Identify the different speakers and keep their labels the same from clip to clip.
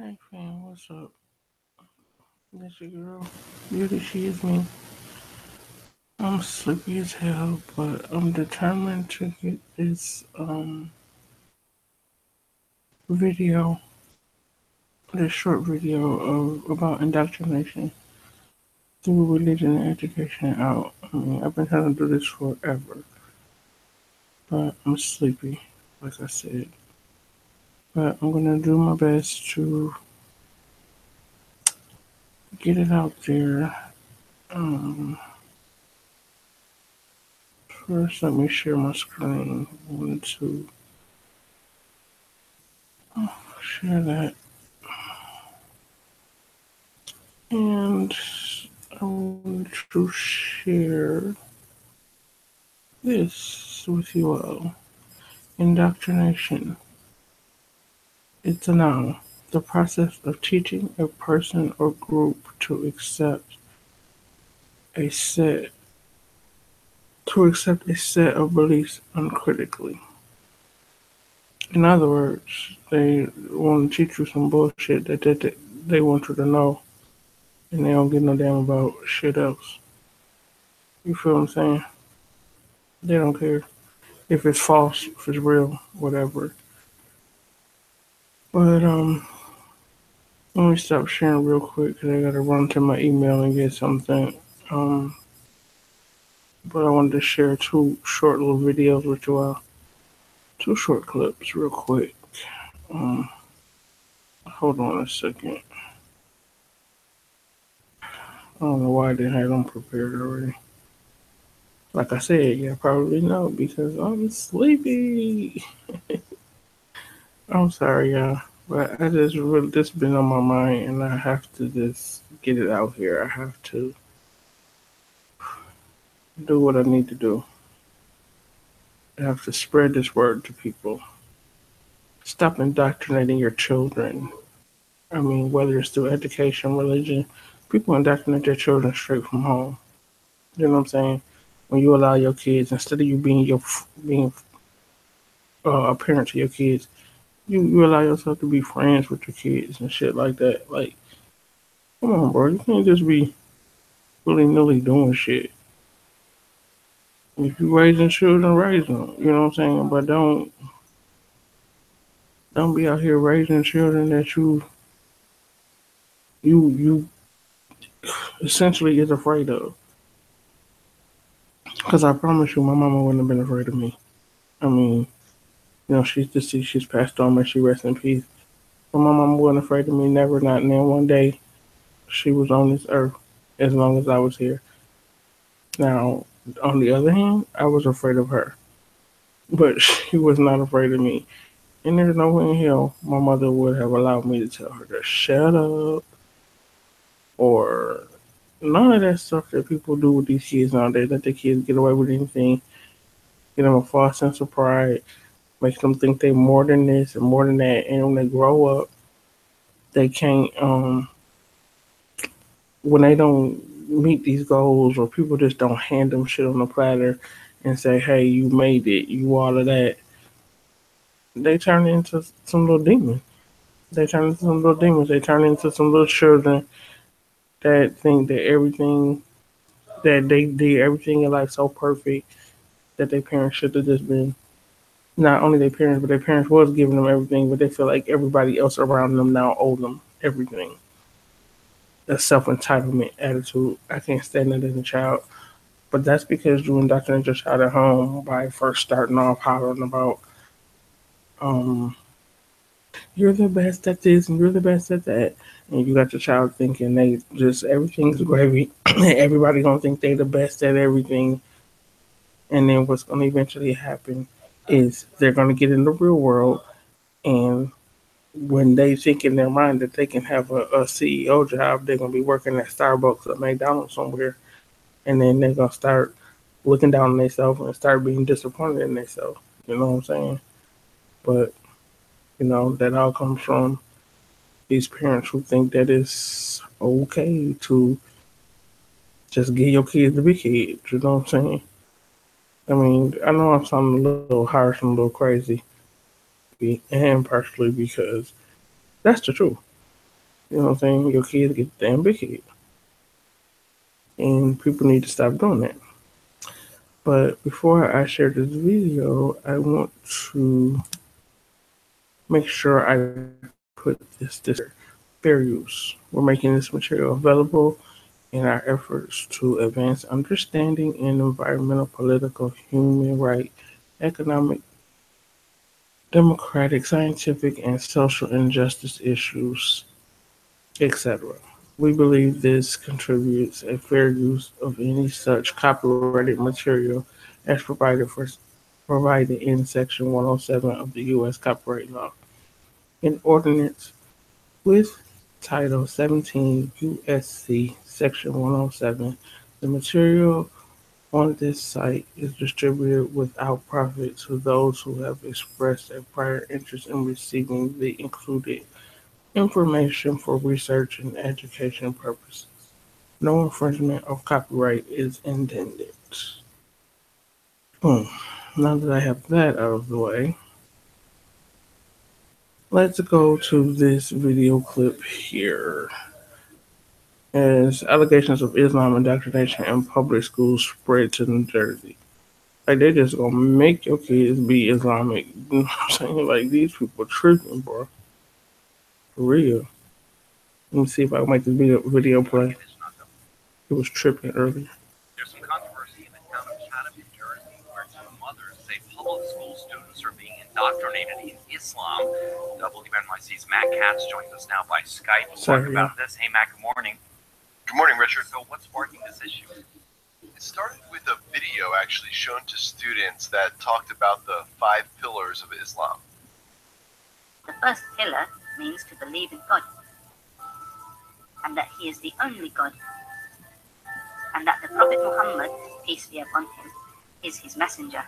Speaker 1: Hey fam, what's up? This your girl. Beauty, she is me. I'm sleepy as hell, but I'm determined to get this video, this short video about indoctrination through religion and education out. I mean, I've been trying to do this forever, but I'm sleepy, like I said. But I'm gonna do my best to get it out there. Um, First, let me share my screen. I wanted to share that. And I want to share this with you all. Indoctrination. It's a noun. The process of teaching a person or group a set accept a set of beliefs uncritically. In other words, they want to teach you some bullshit that they want you to know, and they don't give no damn about shit else. You feel what I'm saying? They don't care if it's false, if it's real, whatever. But let me stop sharing real quick because I gotta run to my email and get something. Um, but I wanted to share two short little videos with you all. Two short clips, real quick. Um, Hold on a second. I don't know why I didn't have them prepared already. Like I said, yeah, probably no because I'm sleepy. I'm sorry, y'all, but I just really this been on my mind, and I have to just get it out here. I have to do what I need to do. I have to spread this word to people. Stop indoctrinating your children. I mean, whether it's through education, religion, people indoctrinate their children straight from home. You know what I'm saying? When you allow your kids, instead of you being a parent to your kids, you allow yourself to be friends with your kids and shit like that. Like, come on, bro, you can't just be willy nilly doing shit. If you raising children, raise them. You know what I'm saying? But don't be out here raising children that you essentially is afraid of. Because I promise you, my mama wouldn't have been afraid of me. I mean, she's deceased, she's passed on, may she rest in peace. But my mama wasn't afraid of me, never, not. And then one day, she was on this earth as long as I was here. Now, on the other hand, I was afraid of her. But she was not afraid of me. And there's no way in hell my mother would have allowed me to tell her to shut up or none of that stuff that people do with these kids nowadays. Let the kids get away with anything, give them a false sense of pride, make them think they're more than this and more than that. And when they grow up, they can't, when they don't meet these goals or people just don't hand them shit on the platter and say, hey, you made it, you all of that, they turn into some little demon. They turn into some little demons. They turn into some little children that think that everything that they did everything in life so perfect that their parents should have just been not only their parents, but their parents was giving them everything, but they feel like everybody else around them now owe them everything. That self entitlement attitude. I can't stand that as a child. But that's because you indoctrinate your child at home by first starting off hollering about um you're the best at this and you're the best at that. And you got your child thinking they just everything's gravy. Everybody gonna think they the best at everything. And then what's gonna eventually happen is they're gonna get in the real world and when they think in their mind that they can have a CEO job, they're gonna be working at Starbucks or McDonald's somewhere, and then they're gonna start looking down on themselves and start being disappointed in themselves. You know what I'm saying? But that all comes from these parents who think that it's okay to just give your kids to be kids. You know what I'm saying? I mean, I know I'm sounding a little harsh and a little crazy, and partially because that's the truth. You know what I'm saying? Your kids get the damn big head. And people need to stop doing that. But before I share this video, I want to make sure I put this disclaimer. Fair use. We're making this material available in our efforts to advance understanding in environmental, political, human rights, economic, democratic, scientific, and social injustice issues, etc. We believe this contributes a fair use of any such copyrighted material as provided in Section 107 of the U.S. Copyright Law. In ordinance with Title 17 U.S.C. Section 107, the material on this site is distributed without profit to those who have expressed a prior interest in receiving the included information for research and education purposes. No infringement of copyright is intended. Now that I have that out of the way, let's go to this video clip here. As allegations of Islam indoctrination in public schools spread to New Jersey. Like, they just gonna make your kids be Islamic. You know what I'm saying? Like, these people tripping, bro. For real. Let me see if I can make this video play. It was tripping earlier.
Speaker 2: There's some controversy in the town of Chatham, New Jersey, where two mothers say public school students are being indoctrinated in Islam. WNYC's Matt Katz joins us now by Skype to talk about this. Hey, Matt, good morning.
Speaker 3: Good morning, Richard.
Speaker 2: So what's sparking this issue?
Speaker 3: It started with a video actually shown to students that talked about the 5 pillars of Islam.
Speaker 4: The first pillar means to believe in God, and that He is the only God, and that the Prophet Muhammad, peace be upon him, is his messenger.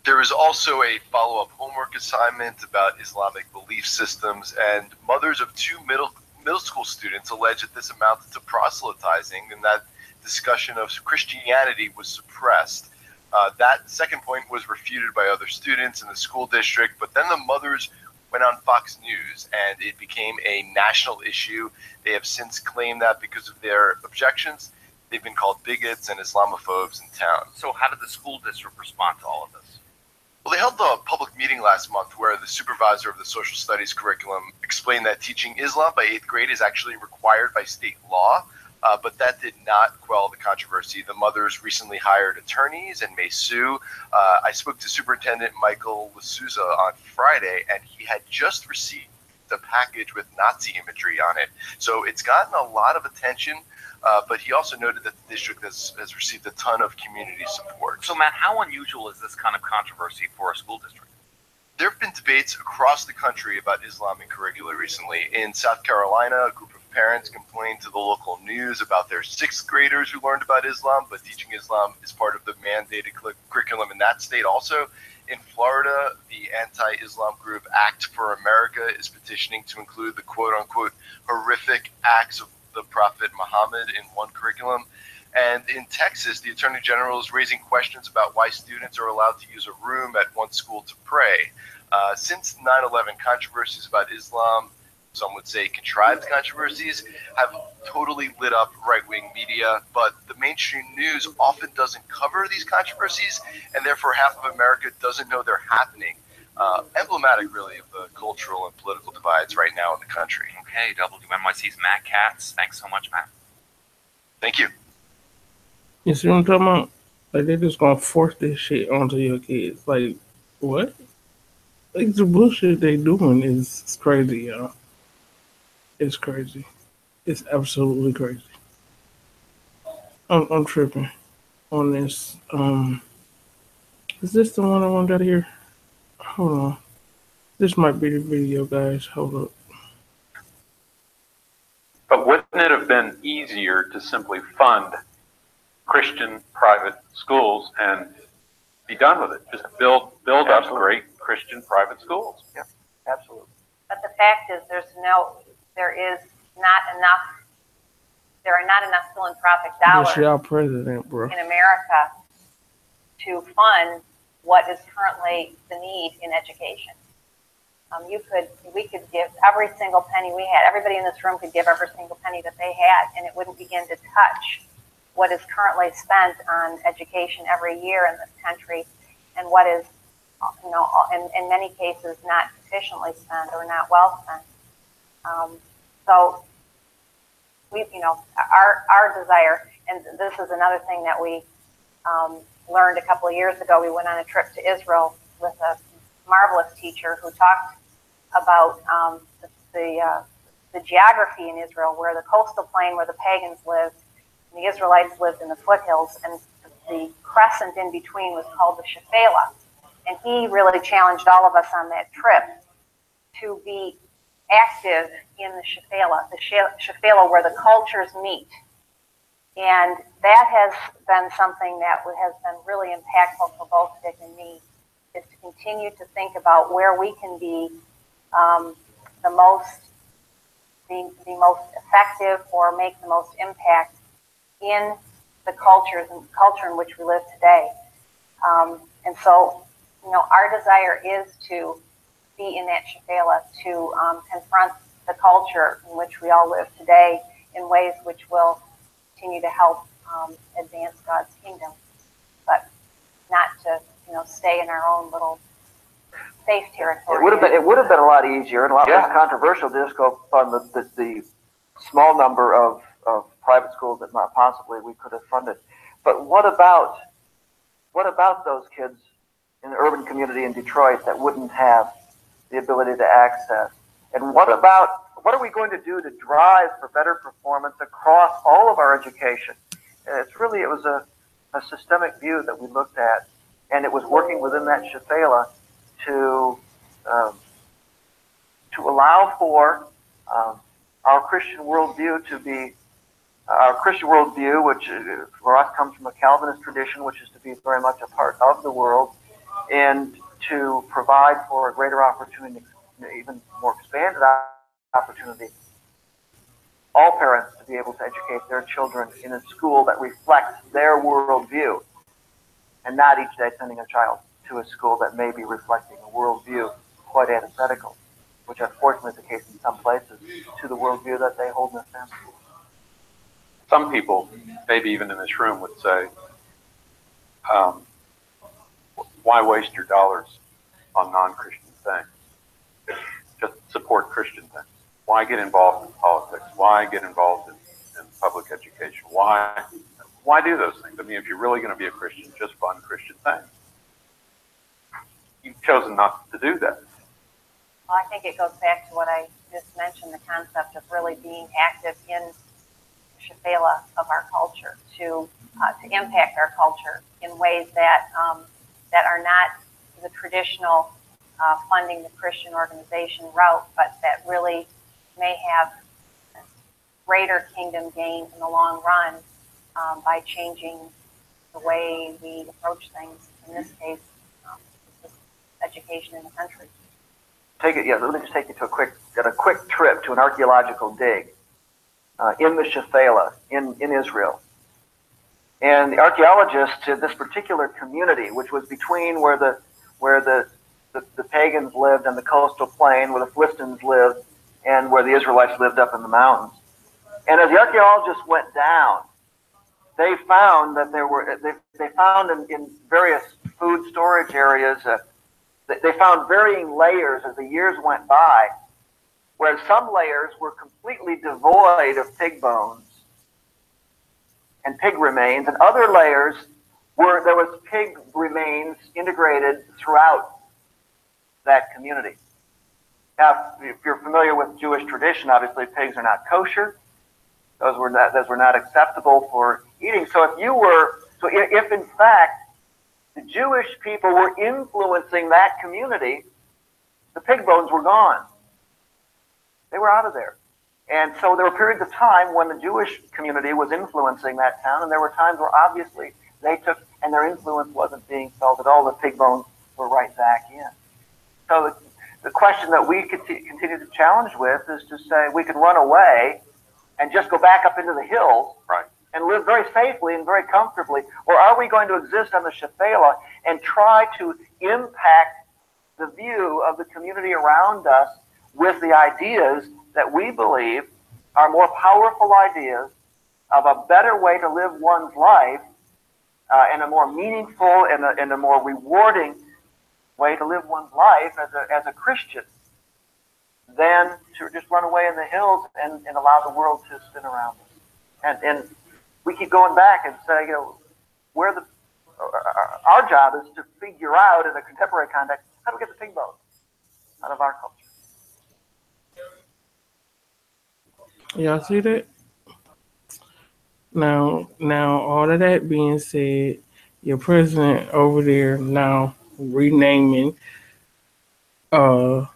Speaker 3: There is also a follow-up homework assignment about Islamic belief systems, and mothers of 2 middle school students allege that this amounted to proselytizing, and that discussion of Christianity was suppressed. That second point was refuted by other students in the school district, but then the mothers went on Fox News and it became a national issue. They have since claimed that because of their objections, they've been called bigots and Islamophobes in town.
Speaker 2: So how did the school district respond to all of this?
Speaker 3: Well, they held a public meeting last month where the supervisor of the social studies curriculum explained that teaching Islam by 8th grade is actually required by state law, but that did not quell the controversy. The mothers recently hired attorneys and may sue. I spoke to Superintendent Michael L'Souza on Friday, and he had just received a package with Nazi imagery on it. So it's gotten a lot of attention, but he also noted that the district has received a ton of community support.
Speaker 2: So, Matt, how unusual is this kind of controversy for a school district?
Speaker 3: There have been debates across the country about Islam in curricula recently. In South Carolina, a group of parents complained to the local news about their 6th graders who learned about Islam, but teaching Islam is part of the mandated curriculum in that state also. In Florida, the anti-Islam group Act for America is petitioning to include the quote-unquote horrific acts of the Prophet Muhammad in one curriculum. And in Texas, the Attorney General is raising questions about why students are allowed to use a room at one school to pray. Since 9/11, controversies about Islam, some would say contrived controversies, have totally lit up right-wing media, but the mainstream news often doesn't cover these controversies, and therefore half of America doesn't know they're happening. Emblematic, really, of the cultural and political divides right now in the country.
Speaker 2: Okay, WNYC's Matt Katz. Thanks so much, Matt.
Speaker 3: Thank you.
Speaker 1: You see what I'm talking about? Like, they're just gonna force this shit onto your kids. Like, what? Like, the bullshit they doing is crazy, y'all. It's crazy. It's absolutely crazy. I'm tripping on this. Is this the one I wanted out of here? Hold on. This might be the video, guys. Hold up.
Speaker 5: But wouldn't it have been easier to simply fund Christian private schools and be done with it? Just build up great Christian private schools.
Speaker 2: Yeah, absolutely.
Speaker 6: But the fact is, there are not enough philanthropic dollars
Speaker 1: This y'all president, bro.
Speaker 6: in America to fund what is currently the need in education. We could give every single penny we had. Everybody in this room could give every single penny that they had, and it wouldn't begin to touch what is currently spent on education every year in this country, and what is, in many cases, not efficiently spent or not well spent. So we, our desire, and this is another thing that we learned a couple of years ago. We went on a trip to Israel with a marvelous teacher who talked about the geography in Israel, where the coastal plain where the pagans lived, and the Israelites lived in the foothills, and the crescent in between was called the Shephelah. And he really challenged all of us on that trip to be active in the Shephelah where the cultures meet. And that has been something that has been really impactful for both Dick and me, is to continue to think about where we can be the most effective or make the most impact in the culture in which we live today. And so, our desire is to be in that Shephelah, to confront the culture in which we all live today in ways which will continue to help advance God's kingdom, but not to stay in our own little safe territory.
Speaker 7: It would have been a lot easier and a lot less controversial to just go on the small number of private schools that possibly we could have funded. But what about those kids in the urban community in Detroit that wouldn't have the ability to access? And what are we going to do to drive for better performance across all of our education? It was a systemic view that we looked at, and it was working within that Shephelah to allow for our Christian worldview to be our Christian worldview, which for us comes from a Calvinist tradition, which is to be very much a part of the world, and to provide for a greater opportunity, even more expanded opportunity, all parents to be able to educate their children in a school that reflects their worldview, and not each day sending a child to a school that may be reflecting a worldview quite antithetical, which unfortunately is the case in some places, to the worldview that they hold in their family.
Speaker 5: Some people, maybe even in this room, would say, why waste your dollars on non-Christian things? Just support Christian things. Why get involved in politics? Why get involved in public education? Why do those things? I mean, if you're really going to be a Christian, just fund Christian things. You've chosen not to do that.
Speaker 6: Well, I think it goes back to what I just mentioned, the concept of really being active in the Shephelah of our culture, to impact our culture in ways that are not the traditional funding the Christian organization route, but that really may have greater kingdom gain in the long run by changing the way we approach things, in this case, education in the country.
Speaker 7: Let me just take you to a quick trip to an archaeological dig in the Shephelah in Israel. And the archaeologists to this particular community, which was between where the pagans lived and the coastal plain, where the Philistines lived, and where the Israelites lived up in the mountains. And as the archaeologists went down, they found that they found in various food storage areas, they found varying layers as the years went by, where some layers were completely devoid of pig bones and pig remains, and other layers there was pig remains integrated throughout that community. Now, if you're familiar with Jewish tradition, obviously pigs are not kosher. Those were not acceptable for eating. So if in fact the Jewish people were influencing that community, the pig bones were gone. They were out of there. And so there were periods of time when the Jewish community was influencing that town, and there were times where obviously they took, and their influence wasn't being felt at all. The pig bones were right back in. So the question that we continue to challenge with is to say we can run away and just go back up into the hills,
Speaker 5: right,
Speaker 7: and live very safely and very comfortably, or are we going to exist on the Shephelah and try to impact the view of the community around us with the ideas that we believe are more powerful ideas of a better way to live one's life and a more meaningful and a more rewarding way to live one's life as a Christian than to just run away in the hills and allow the world to spin around us. And we keep going back and say, our job is to figure out in a contemporary context, how do we get the pig boat out of our culture?
Speaker 1: Y'all see that? Now, all of that being said, your president over there now renaming the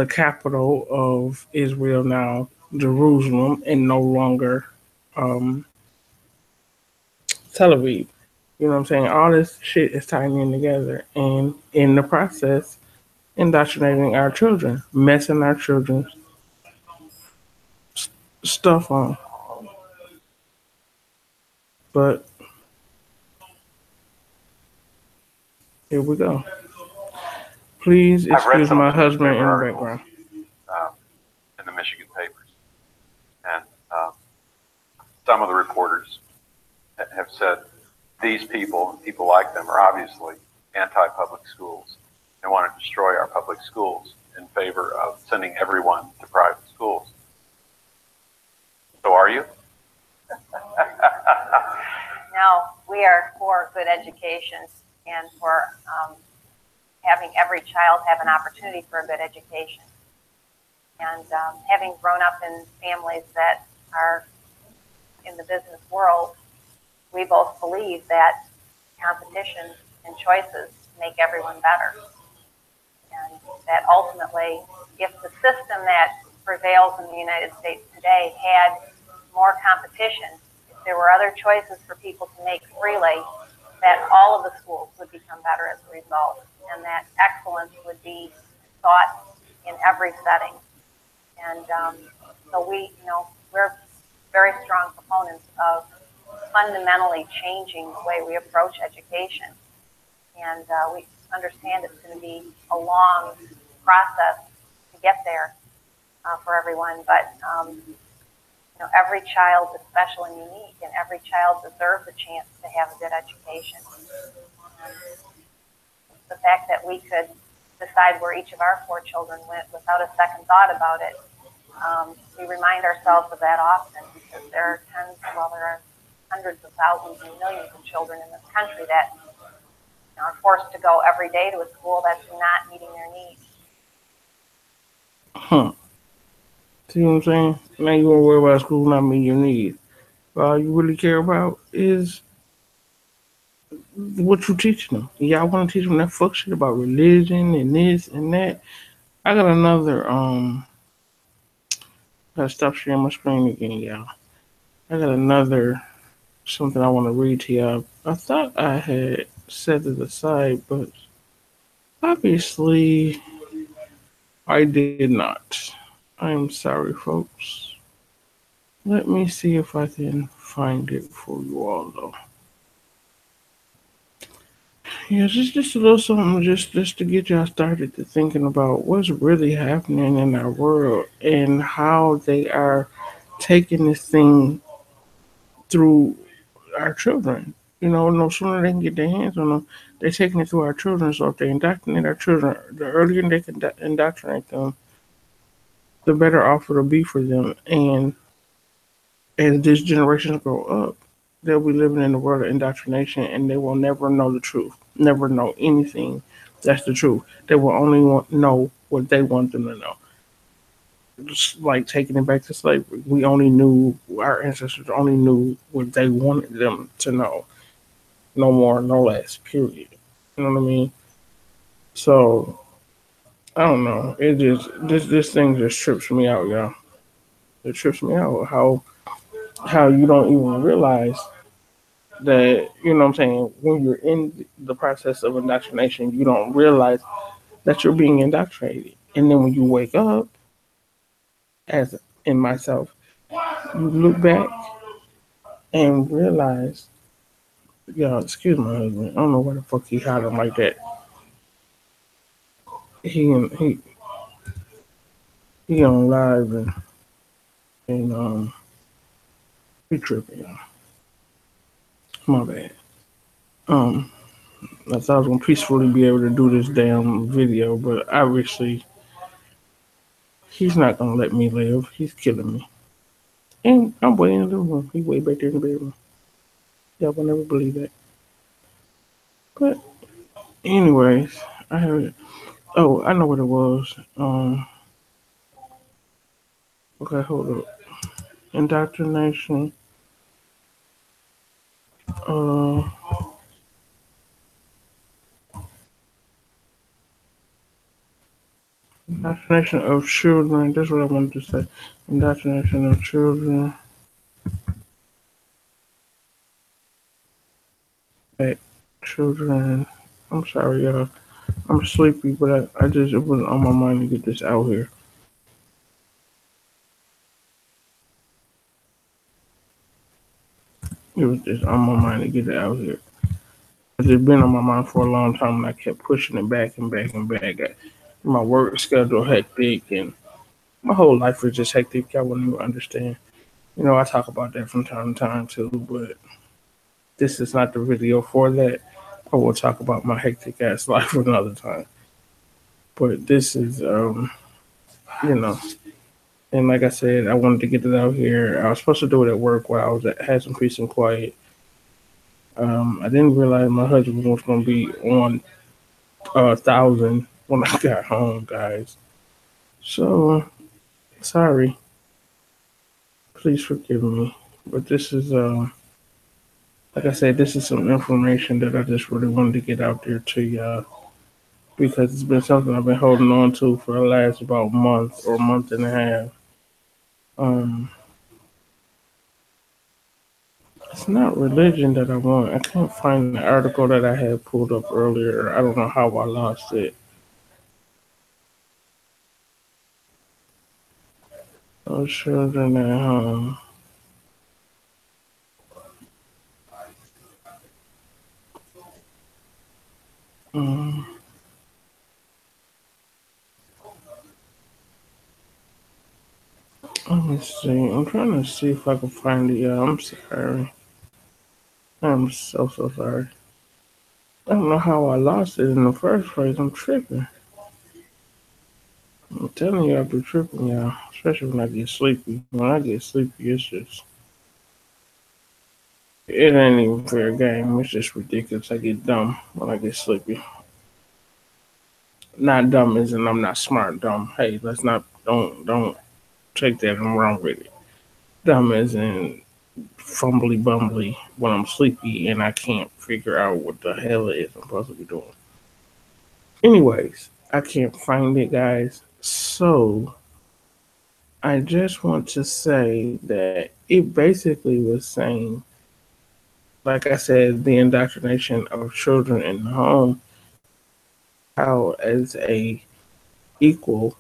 Speaker 1: capital of Israel now Jerusalem and no longer Tel Aviv. You know what I'm saying? All this shit is tying in together, and in the process, indoctrinating our children, messing our children's stuff on. But here we go. Please excuse my husband in the background.
Speaker 5: In the Michigan papers. And some of the reporters have said these people and people like them are obviously anti-public schools and want to destroy our public schools in favor of sending everyone to private schools. So are you?
Speaker 6: No, we are for good education and for having every child have an opportunity for a good education. And having grown up in families that are in the business world, we both believe that competition and choices make everyone better. And that ultimately, if the system that prevails in the United States today had more competition, if there were other choices for people to make freely, that all of the schools would become better as a result, and that excellence would be sought in every setting. And so we're very strong proponents of fundamentally changing the way we approach education. And we understand it's going to be a long process to get there for everyone, but every child is special and unique, and every child deserves a chance to have a good education. And the fact that we could decide where each of our 4 children went without a second thought about it, we remind ourselves of that often, because there are hundreds of thousands and millions of children in this country that are forced to go every day to a school that's not meeting their needs.
Speaker 1: See what I'm saying? Now you want to worry about school not meeting your needs. All you really care about is what you teaching them. Y'all want to teach them that fuck shit about religion and this and that. I got another gotta stop sharing my screen again, y'all. I got another something I want to read to y'all. I thought I had set it aside, but obviously I did not. I'm sorry, folks. Let me see if I can find it for you all, though. Yeah, just a little something just to get y'all started to thinking about what's really happening in our world and how they are taking this thing through our children. No sooner they can get their hands on them, they're taking it through our children. So if they indoctrinate our children, the earlier they can indoctrinate them, the better off it'll be for them. And as this generation grow up, they'll be living in the world of indoctrination, and they will never know the truth, never know anything that's the truth. They will only know what they want them to know. Just like taking it back to slavery, our ancestors only knew what they wanted them to know, no more, no less. Period. You know what I mean? So I don't know. It just this thing just trips me out, y'all. It trips me out how you don't even realize that, what I'm saying, when you're in the process of indoctrination, you don't realize that you're being indoctrinated. And then when you wake up, as in myself, you look back and realize, excuse my husband, I don't know why the fuck he hollering like that. he he on live and he tripping, y'all. My bad. Um, I thought I was gonna peacefully be able to do this damn video, but obviously he's not gonna let me live. He's killing me. And I'm way in the room. He way back there in the bedroom. Y'all will never believe that. But anyways, I have it. Oh, I know what it was. Okay, hold up. Indoctrination. Uh, indoctrination of children. That's what I wanted to say. Indoctrination of children. At children. I'm sorry, y'all. I'm sleepy, but I just, it was on my mind to get this out here. It was just on my mind to get it out here. It's just been on my mind for a long time, and I kept pushing it back and back and back. My work schedule hectic, and my whole life is just hectic. I wouldn't even understand. You know, I talk about that from time to time too, but this is not the video for that. I will talk about my hectic ass life another time. But this is, you know, and like I said, I wanted to get it out here. I was supposed to do it at work while I was had some peace and quiet. I didn't realize my husband was going to be on 1,000 when I got home, guys. So sorry. Please forgive me. But this is, like I said, this is some information that I just really wanted to get out there to y'all because it's been something I've been holding on to for the last about month or month and a half. Um, it's not religion that I want. I can't find the article that I had pulled up earlier. I don't know how I lost it. Oh, children at home. Um, Let me see. I'm trying to see if I can find it. Yeah, I'm sorry. I'm so sorry. I don't know how I lost it in the first place. I'm tripping. I'm telling you, I be tripping, y'all. Especially when I get sleepy. When I get sleepy, it's just, it ain't even fair game. It's just ridiculous. I get dumb when I get sleepy. Not dumb as in I'm not smart. Dumb. Hey, let's not, don't take that and run with it. Dumb as in fumbly bumbly when I'm sleepy and I can't figure out what the hell it is I'm supposed to be doing. Anyways, I can't find it, guys. So I just want to say that it basically was saying, like I said, the indoctrination of children in the home, how as a equal,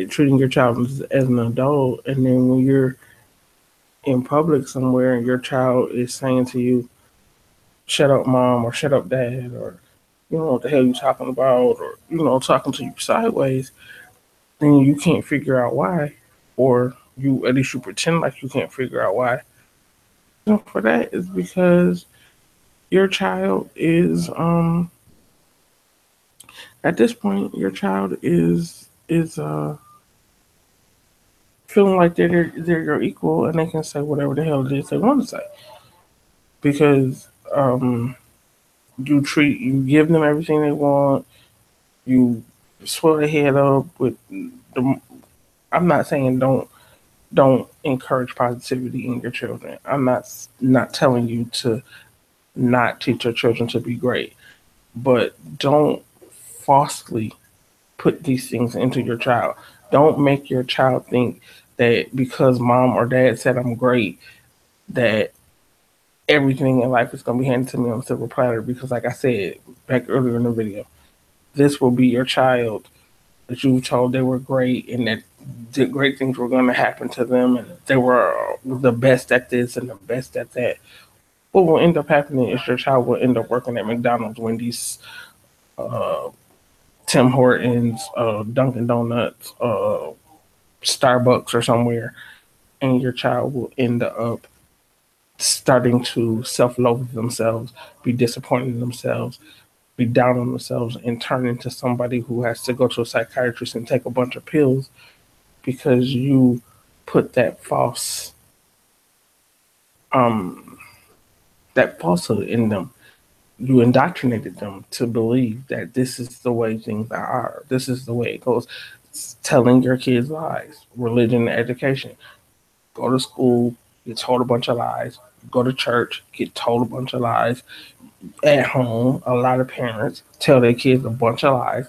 Speaker 1: treating your child as an adult, and then when you're in public somewhere and your child is saying to you, "Shut up, mom," or "Shut up, dad," or you know what the hell you talking about, or you know talking to you sideways, then you can't figure out why, or you at least you pretend like you can't figure out why. You know, for that is because your child is at this point your child is feeling like they're your equal and they can say whatever the hell it is they want to say because you give them everything they want, you swell their head up with the. I'm not saying don't encourage positivity in your children. I'm not telling you to not teach your children to be great, but don't falsely put these things into your child. Don't make your child think that because mom or dad said I'm great, that everything in life is going to be handed to me on a silver platter. Because, like I said back earlier in the video, this will be your child that you told they were great and that great things were going to happen to them and they were the best at this and the best at that. What will end up happening is your child will end up working at McDonald's, Wendy's, uh, Tim Hortons, Dunkin' Donuts, Starbucks, or somewhere, and your child will end up starting to self-loathe themselves, be disappointed in themselves, be down on themselves, and turn into somebody who has to go to a psychiatrist and take a bunch of pills because you put um that falsehood in them. You indoctrinated them to believe that this is the way things are. This is the way it goes. It's telling your kids lies. Religion and education. Go to school, get told a bunch of lies. Go to church, get told a bunch of lies. At home, a lot of parents tell their kids a bunch of lies,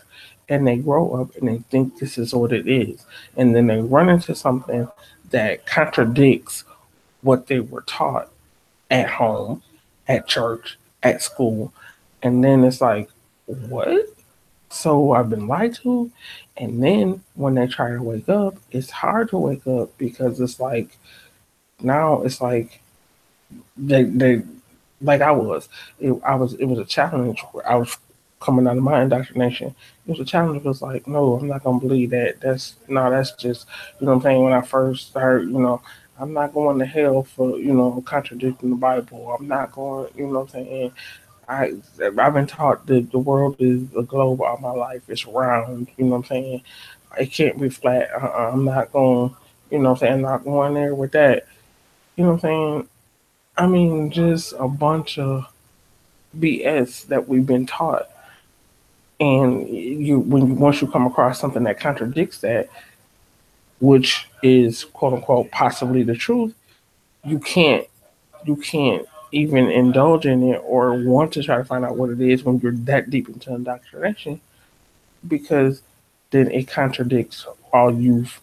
Speaker 1: and they grow up and they think this is what it is. And then they run into something that contradicts what they were taught at home, at church, at school. And then it's like, what? So I've been lied to? And then when they try to wake up, it's hard to wake up because it's like, now it's like they like I was. It was a challenge where I was coming out of my indoctrination. It was a challenge. It was like, no, I'm not gonna believe that. That's just, you know what I'm saying. When I first started, I'm not going to hell for contradicting the Bible. I'm not going, you know what I'm saying. I I've been taught that the world is a globe all my life. It's round. You know what I'm saying. It can't be flat. I'm not going. You know what I'm saying. I'm not going there with that. You know what I'm saying. I mean, just a bunch of BS that we've been taught. And once you come across something that contradicts that, which is quote unquote possibly the truth, you can't you can't even indulge in it or want to try to find out what it is when you're that deep into indoctrination, because then it contradicts all you've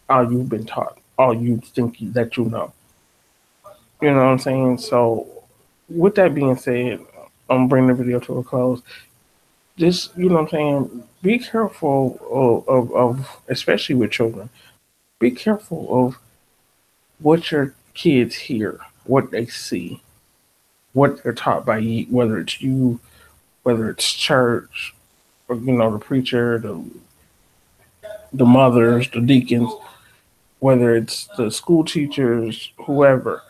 Speaker 1: been taught, all you think that you know. You know what I'm saying? So, with that being said, I'm bringing the video to a close. Just, you know what I'm saying, be careful of especially with children, be careful of what your kids hear, what they see, what they're taught by you, whether it's you, whether it's church, or the preacher, the mothers, the deacons, whether it's the school teachers, whoever,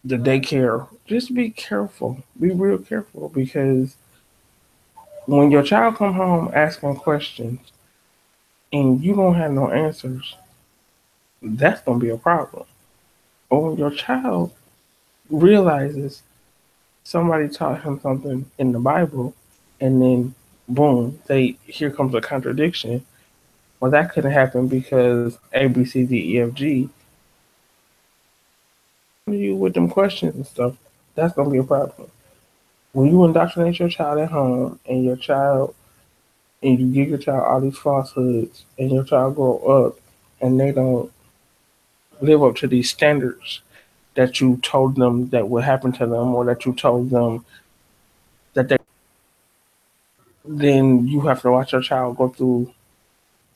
Speaker 1: the daycare. Just be careful. Be real careful, because when your child come home asking questions and you don't have no answers, that's gonna be a problem. Or when your child realizes somebody taught him something in the Bible, and then boom, they here comes a contradiction. Well, that couldn't happen because A, B, C, D, E, F, G. You with them questions and stuff, that's gonna be a problem. When you indoctrinate your child at home, and you give your child all these falsehoods, and your child grow up and they don't live up to these standards that you told them that would happen to them, or that you told them that they, then you have to watch your child go through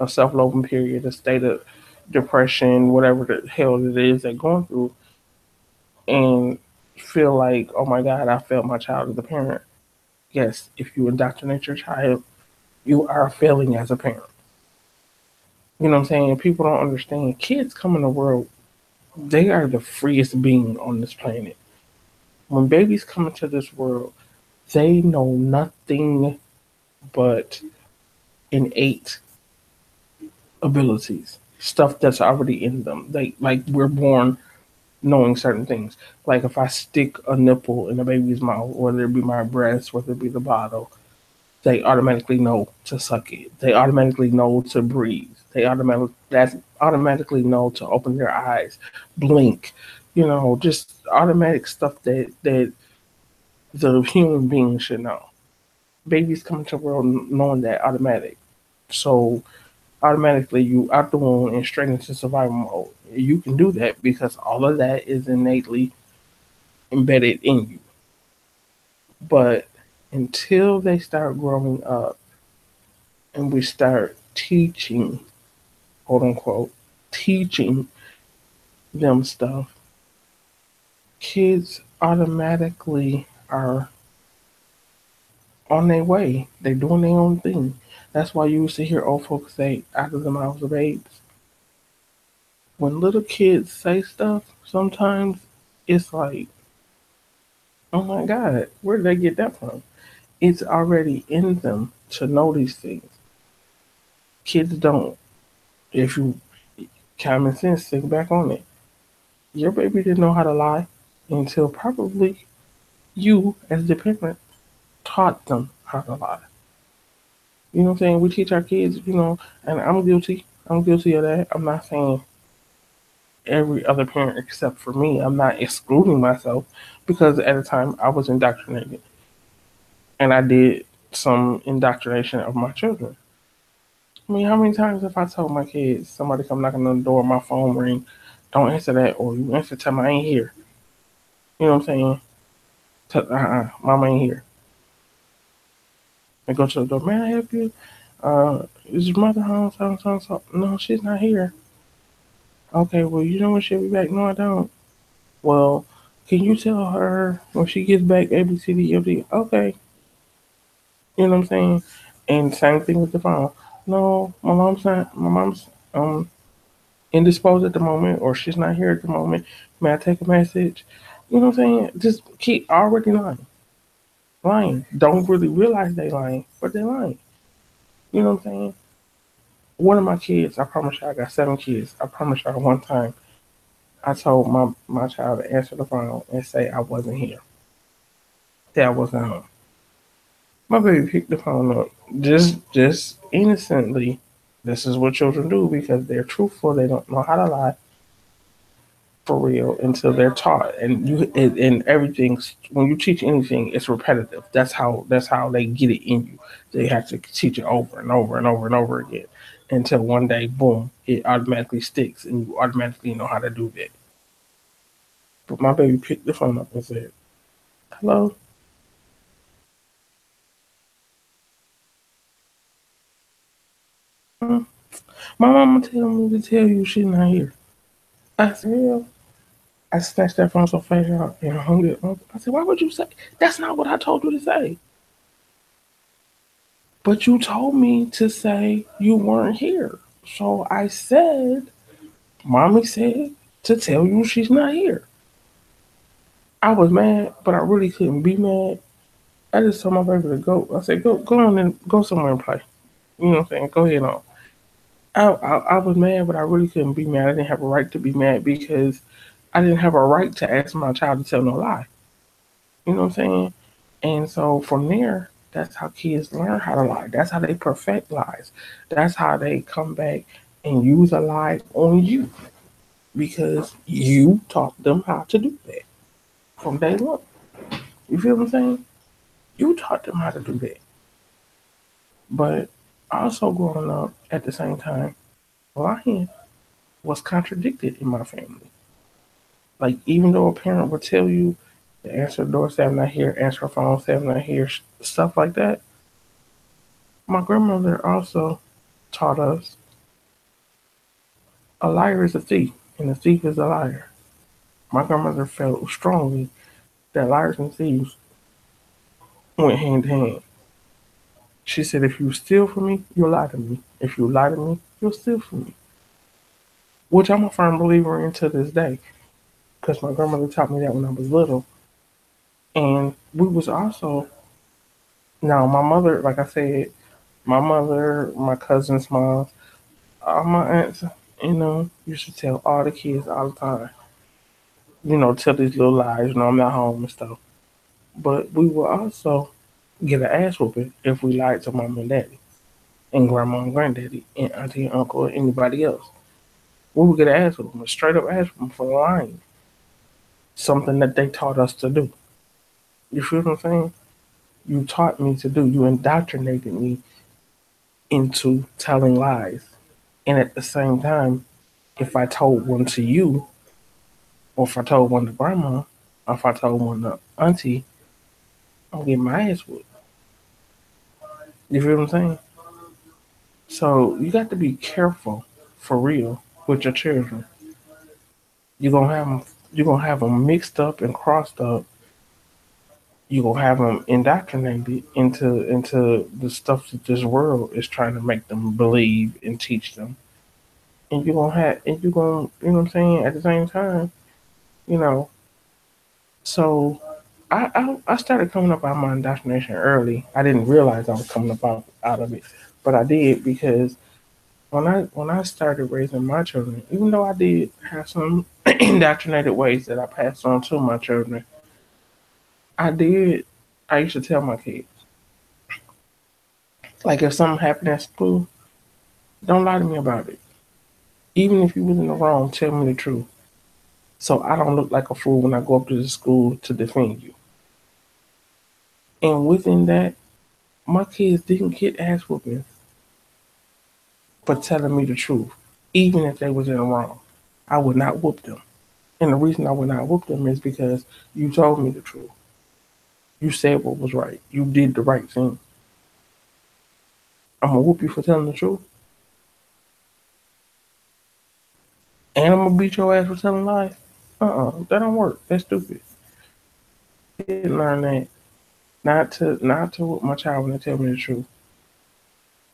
Speaker 1: a self-loathing period, a state of depression, whatever the hell it is they're going through, and feel like, oh my God, I failed my child as a parent. Yes, if you indoctrinate your child, you are failing as a parent. You know what I'm saying? People don't understand. Kids come in the world, they are the freest being on this planet. When babies come into this world, they know nothing but innate abilities, stuff that's already in them. They, like, we're born knowing certain things. Like if I stick a nipple in a baby's mouth, whether it be my breast, whether it be the bottle, they automatically know to suck it. They automatically know to breathe. Automatically know to open their eyes, blink. Just automatic stuff that the human being should know. Babies come into the world knowing that automatic. So automatically you out the womb and straight into survival mode. You can do that because all of that is innately embedded in you. But until they start growing up and we start teaching, quote unquote, teaching them stuff, kids automatically are on their way. They doing their own thing. That's why you used to hear old folks say, out of the mouths of babes. When little kids say stuff, sometimes it's like, oh my God, where did they get that from? It's already in them to know these things. Kids don't. If you common sense, think back on it. Your baby didn't know how to lie until probably you, as the parent, taught them how to lie. You know what I'm saying? We teach our kids, and I'm guilty. I'm guilty of that. I'm not saying every other parent except for me. I'm not excluding myself because at the time I was indoctrinated and I did some indoctrination of my children. I mean, how many times have I told my kids, somebody come knocking on the door, my phone ring, don't answer that, or you answer, tell me I ain't here. You know what I'm saying? Mama ain't here. I go to the door, may I help you? Is your mother home? So. No, she's not here. Okay, well, you know when she'll be back? No, I don't. Well, can you tell her when she gets back A, B, C, D, F, D? Okay. You know what I'm saying? And same thing with the phone. No, my mom's indisposed at the moment, or she's not here at the moment. May I take a message? You know what I'm saying? Just keep already lying. Lying. Don't really realize they lying, but they're lying. You know what I'm saying? One of my kids, I promise you, I got 7 kids. I promise you, one time I told my child to answer the phone and say I wasn't here, that I wasn't home. My baby picked the phone up just innocently. This is what children do because they're truthful. They don't know how to lie for real until they're taught. And everything, when you teach anything, it's repetitive. That's how they get it in you. They have to teach it over and over and over and over again until one day, boom, it automatically sticks and you automatically know how to do that. But my baby picked the phone up and said, "Hello." My mama tell me to tell you she's not here. I said, "Real?" I snatched that phone so fast out and hung it up. I said, "Why would you say? That's not what I told you to say." But you told me to say you weren't here. So I said, Mommy said to tell you she's not here. I was mad, but I really couldn't be mad. I just told my baby to go. I said, go on and go somewhere and play. You know what I'm saying? Go ahead on. I was mad, but I really couldn't be mad. I didn't have a right to be mad because I didn't have a right to ask my child to tell no lie. You know what I'm saying? And so from there, that's how kids learn how to lie. That's how they perfect lies. That's how they come back and use a lie on you because you taught them how to do that from day one. You feel what I'm saying? You taught them how to do that. But also growing up at the same time, lying was contradicted in my family. Like even though a parent would tell you to answer the door, say I'm not here, answer the phone, say I'm not here, stuff like that, my grandmother also taught us a liar is a thief and a thief is a liar. My grandmother felt strongly that liars and thieves went hand in hand. She said, if you steal from me, you'll lie to me. If you lie to me, you'll steal from me. Which I'm a firm believer in to this day. Because my grandmother taught me that when I was little. And we was also, now my mother, like I said, my mother, my cousin's mom, all my aunts, used to tell all the kids all the time, tell these little lies, I'm not home and stuff. But we will also get an ass whooping if we lied to mom and daddy, and grandma and granddaddy, and auntie and uncle, or anybody else. We would get an ass whooping, a straight up ass whooping for lying. Something that they taught us to do. You feel what I'm saying? You taught me to do. You indoctrinated me into telling lies. And at the same time, if I told one to you, or if I told one to grandma, or if I told one to auntie, I'm getting my ass whooped. You feel what I'm saying? So you got to be careful, for real, with your children. You're gonna have them. You're gonna have them mixed up and crossed up you gonna have them indoctrinated into the stuff that this world is trying to make them believe and teach them. And you're gonna, you know what I'm saying, at the same time, you know. So I started coming up out of my indoctrination early. I didn't realize I was coming up out of it, but I did because when I started raising my children, even though I did have some indoctrinated ways that I passed on to my children, I did. I used to tell my kids, like, if something happened at school, don't lie to me about it. Even if you was in the wrong, tell me the truth, so I don't look like a fool when I go up to the school to defend you. And within that, my kids didn't get ass whoopings for telling me the truth, even if they was in the wrong. I would not whoop them. And the reason I would not whoop them is because you told me the truth. You said what was right. You did the right thing. I'm gonna whoop you for telling the truth, and I'm gonna beat your ass for telling lies. That don't work. That's stupid. I did learn that not to whoop my child when they tell me the truth,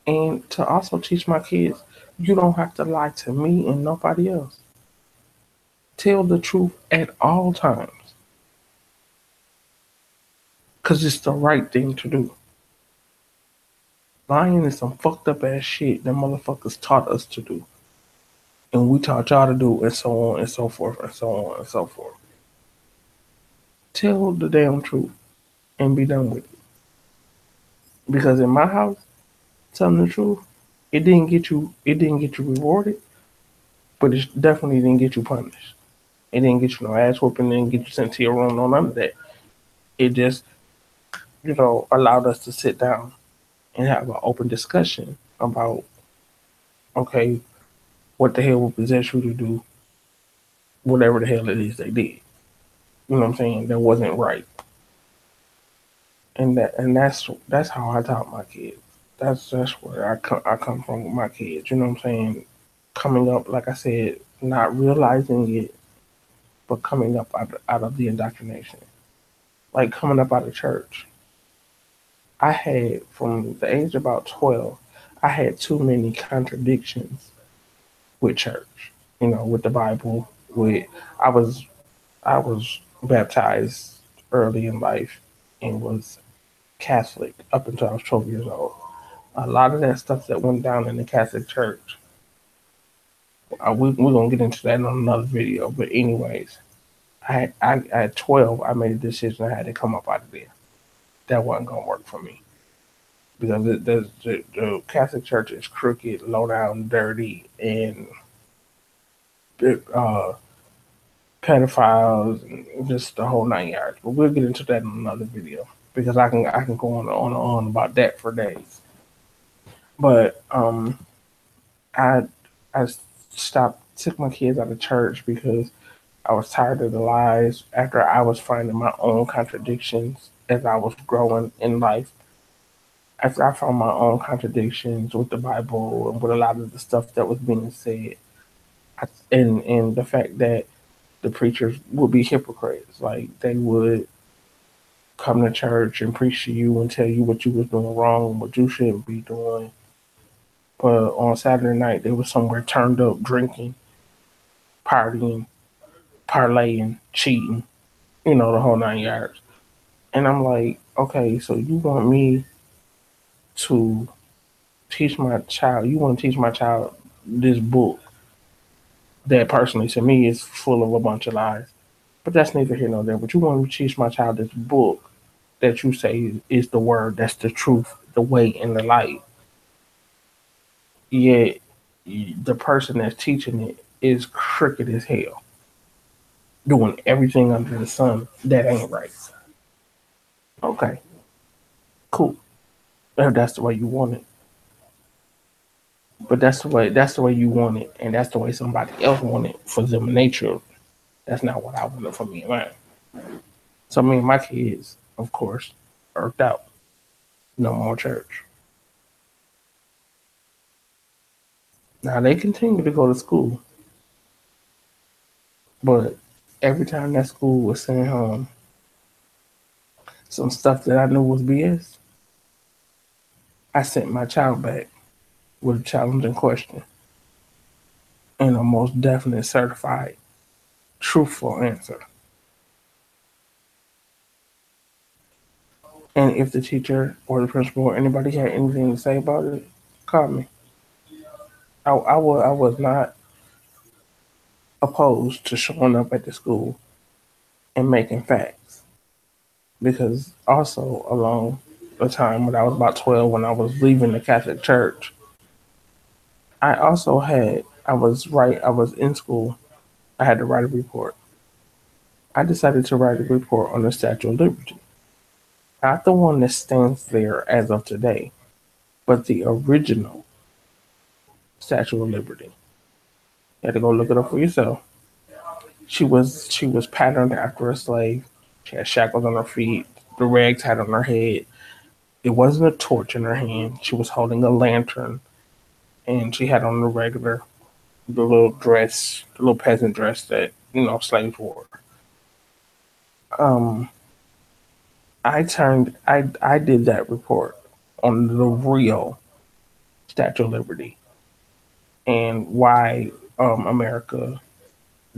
Speaker 1: and to also teach my kids you don't have to lie to me and nobody else. Tell the truth at all times, cause it's the right thing to do. Lying is some fucked up ass shit that motherfuckers taught us to do, and we taught y'all to do, and so on and so forth and so on and so forth. Tell the damn truth and be done with it. Because in my house, telling the truth, it didn't get you rewarded, but it definitely didn't get you punished. It didn't get you no ass whooping, it didn't get you sent to your room, no none of that. It just, allowed us to sit down and have an open discussion about, okay, what the hell would possess you to do whatever the hell it is they did. You know what I'm saying? That wasn't right. And that's how I taught my kids. That's where I come from with my kids. You know what I'm saying? Coming up, like I said, not realizing it, but coming up out of the indoctrination, like coming up out of church. I had from the age of about 12, I had too many contradictions with church. With the Bible. With I was I was baptized early in life and was Catholic up until I was 12 years old. A lot of that stuff that went down in the Catholic Church, we're gonna get into that on another video. But anyways, at 12, I made a decision I had to come up out of there. That wasn't gonna work for me because the Catholic Church is crooked, low down, dirty, and uh, pedophiles, and just the whole 9 yards. But we'll get into that in another video because I can go on about that for days. But I I stopped took my kids out of church because I was tired of the lies. After I was finding my own contradictions as I was growing in life, after I found my own contradictions with the Bible and with a lot of the stuff that was being said, and the fact that the preachers would be hypocrites, like they would come to church and preach to you and tell you what you was doing wrong and what you shouldn't be doing. But on Saturday night, they were somewhere turned up, drinking, partying, parlaying, cheating, the whole 9 yards. And I'm like, okay, so you want me to you want to teach my child this book that personally to me is full of a bunch of lies. But that's neither here nor there. But you want me to teach my child this book that you say is the word, that's the truth, the way, and the light. Yet the person that's teaching it is crooked as hell, doing everything under the sun that ain't right. Okay, cool. If that's the way you want it. But that's the way you want it, and that's the way somebody else want it for them and their children. That's not what I wanted for me and mine. So me and my kids, of course, irked out. No more church. Now they continue to go to school, but every time that school was sent home, some stuff that I knew was BS, I sent my child back with a challenging question and a most definite certified truthful answer. And if the teacher or the principal or anybody had anything to say about it, call me. I was not opposed to showing up at the school and making facts. Because also along the time when I was about 12, when I was leaving the Catholic Church, I was in school, I had to write a report. I decided to write a report on the Statue of Liberty. Not the one that stands there as of today, but the original Statue of Liberty. You had to go look it up for yourself. She was patterned after a slave. She had shackles on her feet, the rags had on her head. It wasn't a torch in her hand. She was holding a lantern, and she had on the little dress, the little peasant dress that slaves wore. Um, I did that report on the real Statue of Liberty and why America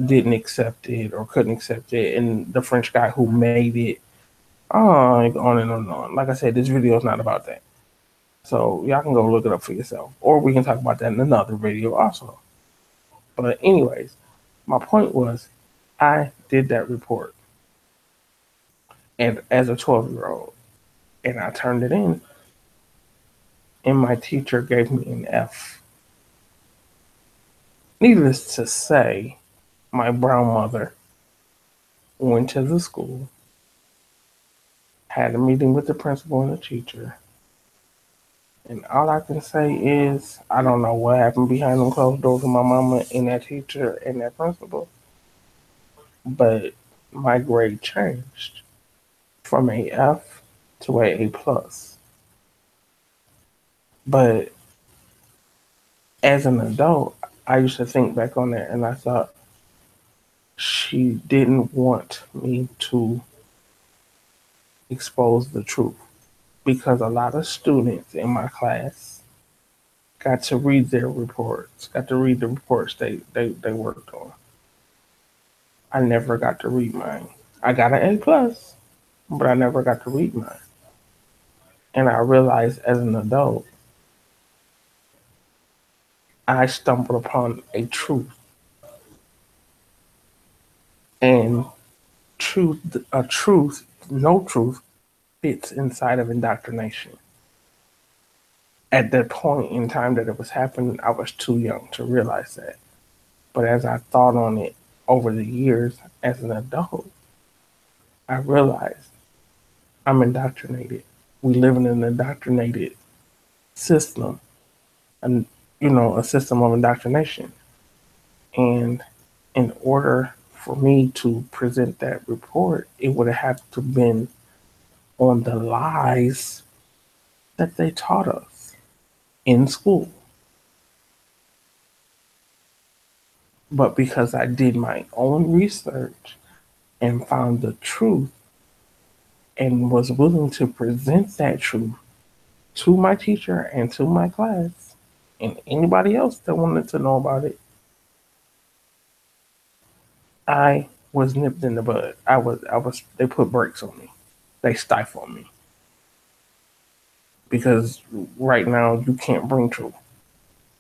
Speaker 1: didn't accept it or couldn't accept it, and the French guy who made it. On and on and on. Like I said, this video is not about that. So y'all can go look it up for yourself. Or we can talk about that in another video also. But anyways, my point was I did that report and as a 12-year-old and I turned it in and my teacher gave me an F. Needless to say, my brown mother went to the school, had a meeting with the principal and the teacher. And all I can say is, I don't know what happened behind them closed doors with my mama and that teacher and that principal, but my grade changed from a F to a A plus. But as an adult, I used to think back on that and I thought she didn't want me to expose the truth because a lot of students in my class got to read their reports, got to read the reports they worked on. I never got to read mine. I got an A plus, but I never got to read mine. And I realized as an adult, I stumbled upon a truth. And no truth fits inside of indoctrination. At that point in time that it was happening, I was too young to realize that. But as I thought on it over the years as an adult, I realized I'm indoctrinated. We live in an indoctrinated system, and a system of indoctrination. And in order for me to present that report, it would have to been on the lies that they taught us in school. But because I did my own research and found the truth and was willing to present that truth to my teacher and to my class and anybody else that wanted to know about it, I was nipped in the bud. They put brakes on me. They stifled me. Because right now you can't bring truth.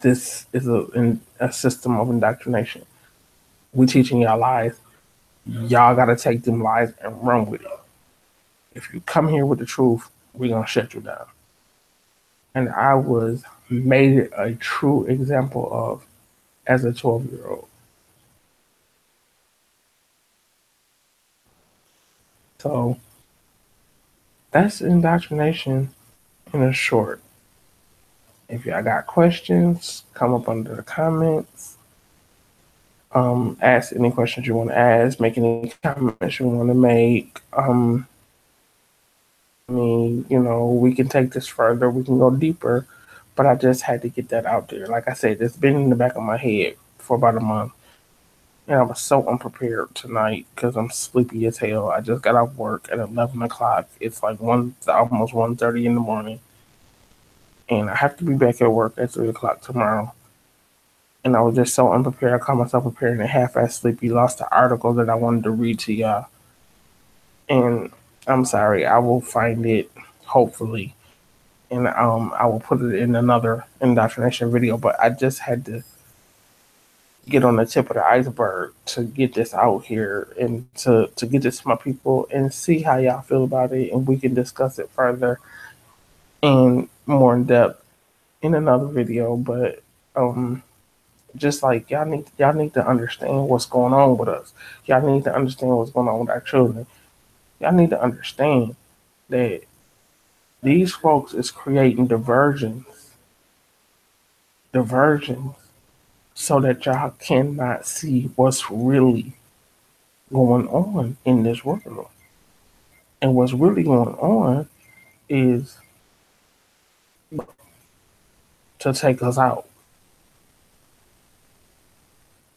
Speaker 1: This is a system of indoctrination. We teaching y'all lies. Y'all gotta take them lies and run with it. If you come here with the truth, we're gonna shut you down. And I was made a true example of as a 12-year-old. So that's indoctrination in a short. If y'all got questions, come up under the comments. Ask any questions you want to ask, make any comments you want to make. We can take this further, we can go deeper, but I just had to get that out there. Like I said, it's been in the back of my head for about a month. And I was so unprepared tonight because I'm sleepy as hell. I just got off work at 11 o'clock. It's like almost 1:30 in the morning. And I have to be back at work at 3 o'clock tomorrow. And I was just so unprepared. I caught myself preparing and half-ass sleepy. Lost the article that I wanted to read to y'all. And I'm sorry. I will find it, hopefully. And I will put it in another indoctrination video. But I just had to get on the tip of the iceberg to get this out here and to get this to my people and see how y'all feel about it, and we can discuss it further and more in depth in another video. But just like y'all need to understand what's going on with us. Y'all need to understand what's going on with our children. Y'all need to understand that these folks is creating diversions so that y'all cannot see what's really going on in this world. And what's really going on is to take us out,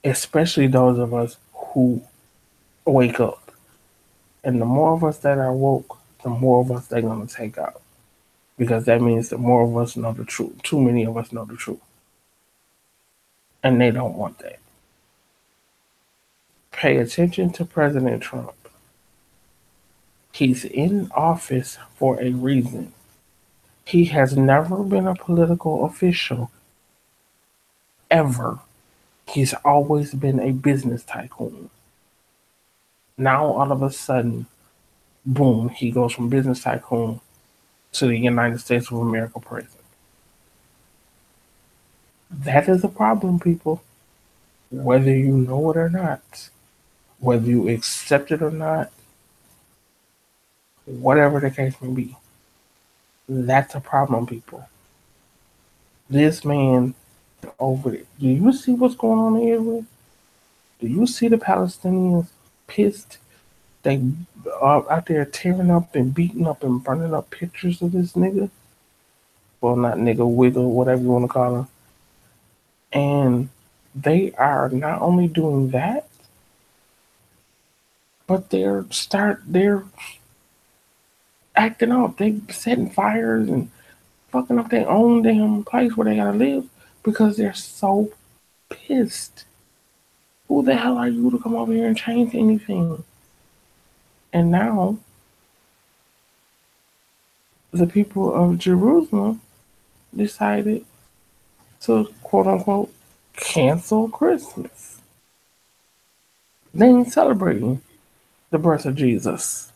Speaker 1: especially those of us who wake up. And the more of us that are woke, the more of us they're going to take out. Because that means the more of us know the truth. Too many of us know the truth. And they don't want that. Pay attention to President Trump. He's in office for a reason. He has never been a political official, ever. He's always been a business tycoon. Now, all of a sudden, boom, he goes from business tycoon to the United States of America president. That is a problem, people. Whether you know it or not, whether you accept it or not, whatever the case may be, that's a problem, people. This man over there. Do you see what's going on in Israel? Do you see the Palestinians pissed? They are out there tearing up and beating up and burning up pictures of this nigga. Well, not nigga, wiggle, whatever you want to call him. And they are not only doing that, but they're acting out. They setting fires and fucking up their own damn place where they gotta live because they're so pissed. Who the hell are you to come over here and change anything? And now the people of Jerusalem decided to quote unquote cancel Christmas. They ain't celebrating the birth of Jesus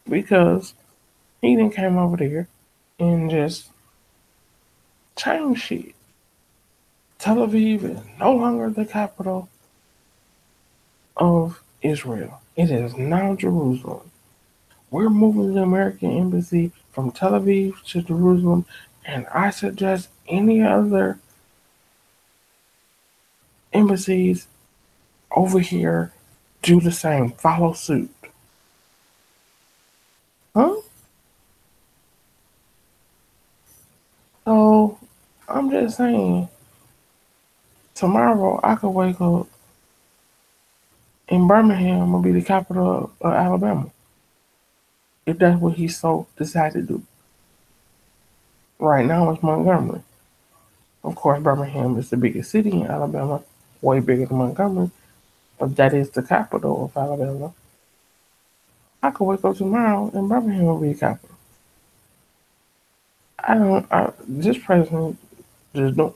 Speaker 1: because he didn't came over there and just changed shit. Tel Aviv is no longer the capital of Israel. It is now Jerusalem. We're moving the American embassy from Tel Aviv to Jerusalem, and I suggest any other embassies over here do the same. Follow suit. Huh? So, I'm just saying, tomorrow I could wake up and Birmingham will be the capital of Alabama. If that's what he so decided to do. Right now it's Montgomery. Of course, Birmingham is the biggest city in Alabama, way bigger than Montgomery, but that is the capital of Alabama. I could wake up tomorrow and Birmingham will be the capital. This president just don't,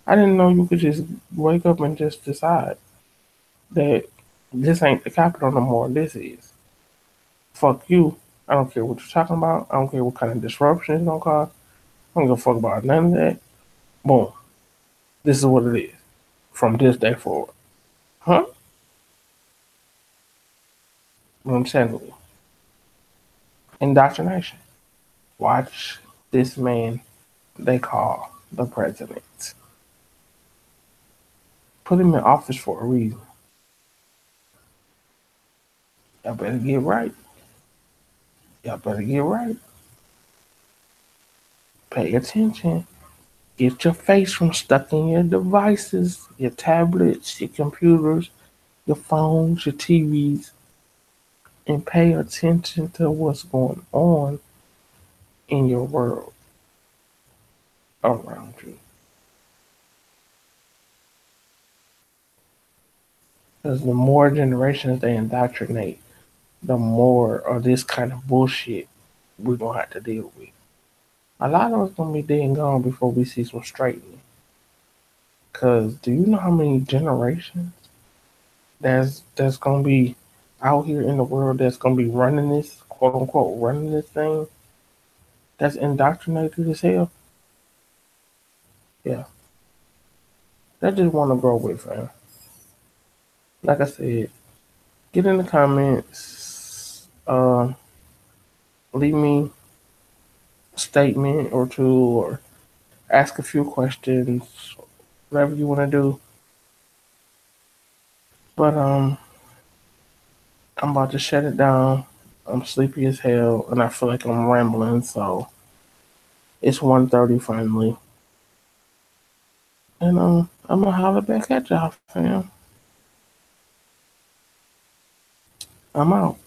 Speaker 1: I didn't know you could just wake up and just decide that this ain't the capital no more, this is. Fuck you. I don't care what you're talking about. I don't care what kind of disruption it's gonna cause. I don't give a fuck about none of that. Boom. This is what it is. From this day forward. Huh? What I'm telling you. Indoctrination. Watch this man they call the president. Put him in office for a reason. Y'all better get right. Y'all better get right. Pay attention. Get your face from stuck in your devices, your tablets, your computers. your phones, your TVs, and pay attention to what's going on in your world around you. Because the more generations they indoctrinate, the more of this kind of bullshit we're going to have to deal with. A lot of us going to be dead and gone before we see some straightening. Because do you know how many generations that's going to be out here in the world that's going to be running this, quote unquote, running this thing that's indoctrinated as hell? Yeah. They just want to grow with, fam. Like I said, get in the comments. Leave me a statement or two, or ask a few questions, whatever you want to do. But I'm about to shut it down. I'm sleepy as hell, and I feel like I'm rambling. So it's 1:30 finally, and I'm gonna holler back at y'all, fam. I'm out.